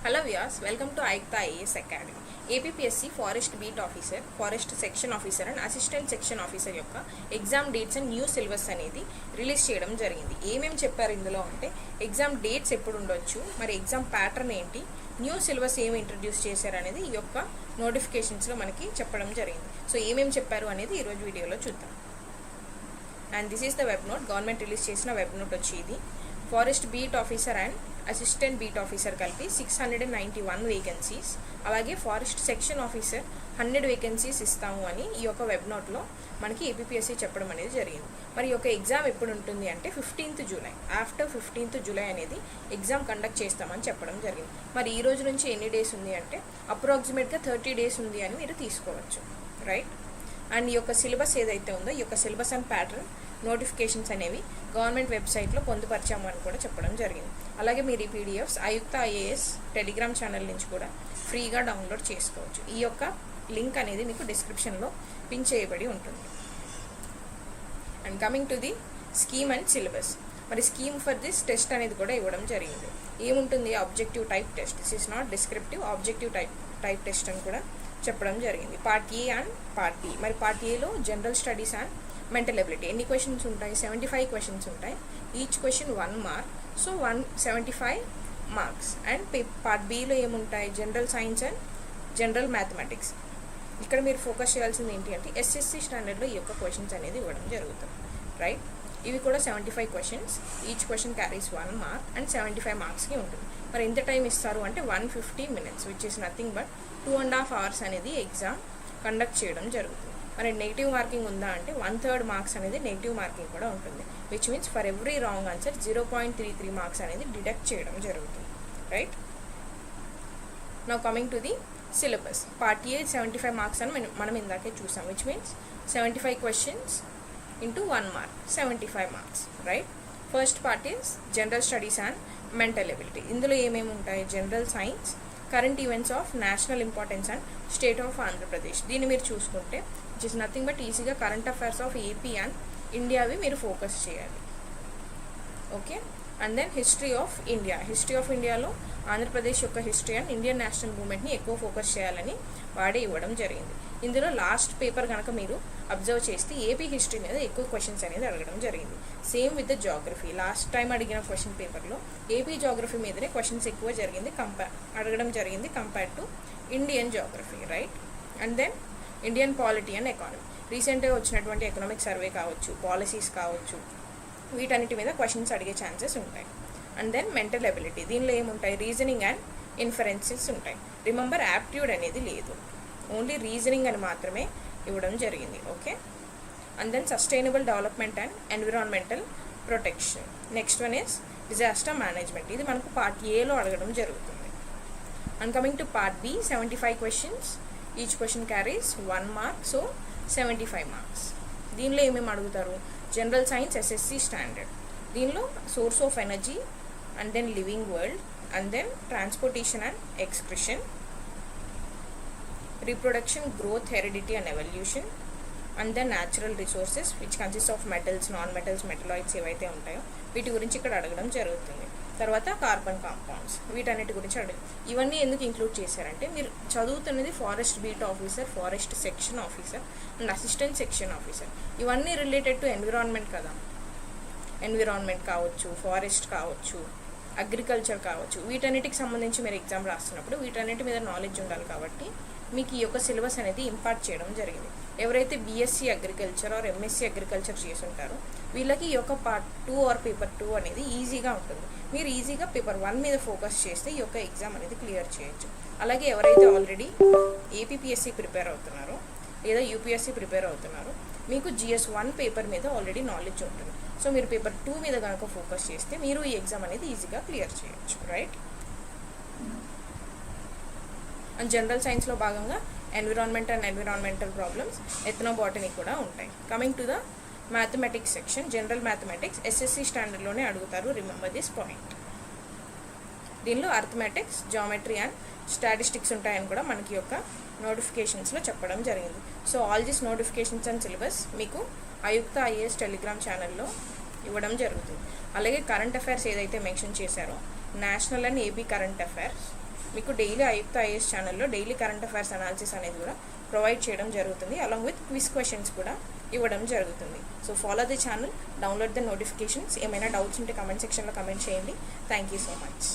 Hello viewers, welcome to Ayukta IAS Academy. APPSC Forest Beat Officer, Forest Section Officer and Assistant Section Officer యొక్క exam dates and new syllabus అనేది release చేయడం జరిగింది. ఏమేమి చెప్పారు ఇందులో అంటే ఎగ్జామ్ డేట్స్ ఎప్పుడు ఉండొచ్చు, మరి ఎగ్జామ్ ప్యాటర్న్ ఏంటి, న్యూ సిలబస్ ఏమి ఇంట్రడ్యూస్ చేశారు అనేది ఈ యొక్క నోటిఫికేషన్స్లో మనకి చెప్పడం జరిగింది. సో ఏమేమి చెప్పారు అనేది ఈరోజు వీడియోలో చూద్దాం. And this is the web note, government release చేసిన వెబ్ నోట్ వచ్చి ఇది. Forest beat officer and assistant beat officer కలిపి 691 వేకెన్సీస్, అలాగే ఫారెస్ట్ సెక్షన్ ఆఫీసర్ 100 వేకెన్సీస్ ఇస్తాము అని ఈ యొక్క వెబ్ నోట్లో మనకి ఏపీపీఎస్సీ చెప్పడం అనేది జరిగింది. మరి ఈ యొక్క ఎగ్జామ్ ఎప్పుడు ఉంటుంది అంటే 15th July, after 15th July అనేది ఎగ్జామ్ కండక్ట్ చేస్తామని చెప్పడం జరిగింది. మరి ఈ రోజు నుంచి ఎన్ని డేస్ ఉంది అంటే అప్రాక్సిమేట్గా 30 డేస్ ఉంది అని మీరు తీసుకోవచ్చు, రైట్. అండ్ ఈ యొక్క సిలబస్ ఏదైతే ఉందో ఈ యొక్క సిలబస్ అండ్ ప్యాటర్న్ నోటిఫికేషన్స్ అనేవి గవర్నమెంట్ వెబ్సైట్లో పొందుపరిచాము అని కూడా చెప్పడం జరిగింది. అలాగే మీరు ఈ PDFs Ayukta IAS Telegram channel నుంచి కూడా ఫ్రీగా డౌన్లోడ్ చేసుకోవచ్చు. ఈ యొక్క లింక్ అనేది మీకు డిస్క్రిప్షన్లో పిన్ చేయబడి ఉంటుంది. And coming to the scheme and syllabus, మరి స్కీమ్ ఫర్ దిస్ టెస్ట్ అనేది కూడా ఇవ్వడం జరిగింది. ఏముంటుంది, objective type test, this is not descriptive, objective type test అని కూడా చెప్పడం జరిగింది. Part A and part B. మరి పార్ట్ ఏలో general studies and mental ability ఎన్ని క్వశ్చన్స్ ఉంటాయి, 75 క్వశ్చన్స్ ఉంటాయి. Each question 1 mark, so 175 marks. And part బిలో ఏముంటాయి, general science and general mathematics. ఇక్కడ మీరు ఫోకస్ చేయాల్సింది ఏంటి అంటే ఎస్ఎస్సి స్టాండర్డ్లో ఈ యొక్క క్వశ్చన్స్ అనేది ఇవ్వడం జరుగుతుంది, రైట్. ఇవి కూడా 75 questions, each question carries 1 mark and 75 మార్క్స్కి ఉంటుంది. మరి ఎంత టైం ఇస్తారు అంటే 150 minutes, which is nothing but 2.5 hours అనేది ఎగ్జామ్ కండక్ట్ చేయడం జరుగుతుంది. మరి నెగిటివ్ మార్కింగ్ ఉందా అంటే 1/3 మార్క్స్ అనేది నెగిటివ్ మార్కింగ్ కూడా ఉంటుంది, which means for every wrong answer 0.33 marks అనేది డిడక్ట్ చేయడం జరుగుతుంది, right. Now coming to the syllabus. Part A 75 marks అని మనం ఇందాకే చూసాం, which means 75 questions into 1 mark, 75 marks, right. First part is general studies and mental ability. ఇందులో ఏమేమి ఉంటాయి, general science, current events of national importance and state of Andhra Pradesh. దీన్ని మీరు చూసుకుంటే విచ్ ఇస్ నథింగ్ బట్ ఈజీగా current affairs of AP and ఇండియావి మీరు focus చేయాలి, okay. And then history of India. History of ఇండియాలో ఆంధ్రప్రదేశ్ యొక్క హిస్టరీ అండ్ ఇండియన్ నేషనల్ మూవ్మెంట్ని ఎక్కువ ఫోకస్ చేయాలని వాడే ఇవ్వడం జరిగింది. ఇందులో లాస్ట్ పేపర్ కనుక మీరు అబ్జర్వ్ చేస్తే ఏపీ హిస్టరీ మీద ఎక్కువ క్వశ్చన్స్ అనేది అడగడం జరిగింది. Same with the geography, last time అడిగిన క్వశ్చన్ పేపర్లో ఏపీ జాగ్రఫీ మీదనే క్వశ్చన్స్ ఎక్కువ అడగడం జరిగింది compare to Indian geography, right. And then Indian polity and economy, రీసెంట్గా వచ్చినటువంటి ఎకనామిక్ సర్వే కావచ్చు, పాలసీస్ కావచ్చు, వీటన్నిటి మీద క్వశ్చన్స్ అడిగే ఛాన్సెస్ ఉంటాయి. అండ్ దెన్ మెంటల్ ఎబిలిటీ, దీనిలో ఏముంటాయి, రీజనింగ్ అండ్ ఇన్ఫరెన్సెస్ ఉంటాయి. రిమెంబర్ యాప్ట్యూడ్ అనేది లేదు, ఓన్లీ రీజనింగ్ అని మాత్రమే ఇవ్వడం జరిగింది, okay. And then sustainable development and environmental protection. Next one is disaster management, ఇది మనకు పార్ట్ ఏలో అడగడం జరుగుతుంది. And coming to part B, 75 questions, each question carries 1 mark, so 75 marks. దీనిలో ఏమేమి అడుగుతారు, జనరల్ సైన్స్ ఎస్ఎస్సి స్టాండర్డ్, దీనిలో source of energy and then living world and then transportation and excretion, reproduction, growth, heredity and evolution, and then natural resources which consist of metals, non metals, metalloids ఏవైతే ఉంటాయో వీటి గురించి ఇక్కడ అడగడం జరుగుతుంది. తర్వాత carbon compounds, వీటన్నిటి గురించి ఇవన్నీ ఎందుకు ఇంక్లూడ్ చేశారంటే మీరు చదువుతున్నది forest beat officer, forest section officer and assistant section officer, ఇవన్నీ రిలేటెడ్ టు ఎన్విరాన్మెంట్ కదా. ఎన్విరాన్మెంట్ కావచ్చు, ఫారెస్ట్ కావచ్చు, అగ్రికల్చర్ కావచ్చు, వీటన్నిటికి సంబంధించి మీరు ఎగ్జామ్ రాస్తున్నప్పుడు వీటన్నిటి మీద నాలెడ్జ్ ఉండాలి. కాబట్టి మీకు ఈ యొక్క సిలబస్ అనేది ఇంపార్ట్ చేయడం జరిగింది. ఎవరైతే BSc agriculture are MSc agriculture చేసి ఉంటారో వీళ్ళకి ఈ యొక్క పార్ట్ 2 ఆర్ పేపర్ 2 అనేది ఈజీగా ఉంటుంది. మీరు ఈజీగా పేపర్ 1 మీద ఫోకస్ చేస్తే ఈ యొక్క ఎగ్జామ్ అనేది క్లియర్ చేయొచ్చు. అలాగే ఎవరైతే ఆల్రెడీ ఏపీపీఎస్సీ ప్రిపేర్ అవుతున్నారో లేదా యూపీఎస్సీ ప్రిపేర్ అవుతున్నారో మీకు GS1 పేపర్ మీద ఆల్రెడీ నాలెడ్జ్ ఉంటుంది. సో మీరు పేపర్ 2 మీద కనుక ఫోకస్ చేస్తే మీరు ఈ ఎగ్జామ్ అనేది ఈజీగా క్లియర్ చేయొచ్చు, రైట్. అండ్ జనరల్ సైన్స్లో భాగంగా environment and environmental problems, ethnobotany కూడా ఉంటాయి. Coming to the mathematics section, general mathematics SSC స్టాండర్డ్లోనే అడుగుతారు, రిమెంబర్ దిస్ పాయింట్. దీనిలో అర్థమెటిక్స్, జామెట్రీ అండ్ స్టాటిస్టిక్స్ ఉంటాయని కూడా మనకి యొక్క నోటిఫికేషన్స్లో చెప్పడం జరిగింది. So all this notifications and syllabus మీకు ఆయుక్త ఐఏఎస్ టెలిగ్రామ్ ఛానల్లో ఇవ్వడం జరుగుతుంది. అలాగే కరెంట్ అఫైర్స్ ఏదైతే మెన్షన్ చేశారో national and AP current affairs మీకు డైలీ ఆయుక్త ఐఏఎస్ ఛానల్లో డైలీ కరెంట్ అఫైర్స్ అనాలిసిస్ అనేది కూడా ప్రొవైడ్ చేయడం జరుగుతుంది. అలాంగ్ విత్ క్విజ్ క్వశ్చన్స్ కూడా ఇవ్వడం జరుగుతుంది. So follow the channel, download the notifications. ఏమైనా డౌట్స్ ఉంటే కమెంట్ సెక్షన్లో కమెంట్ చేయండి. Thank you so much.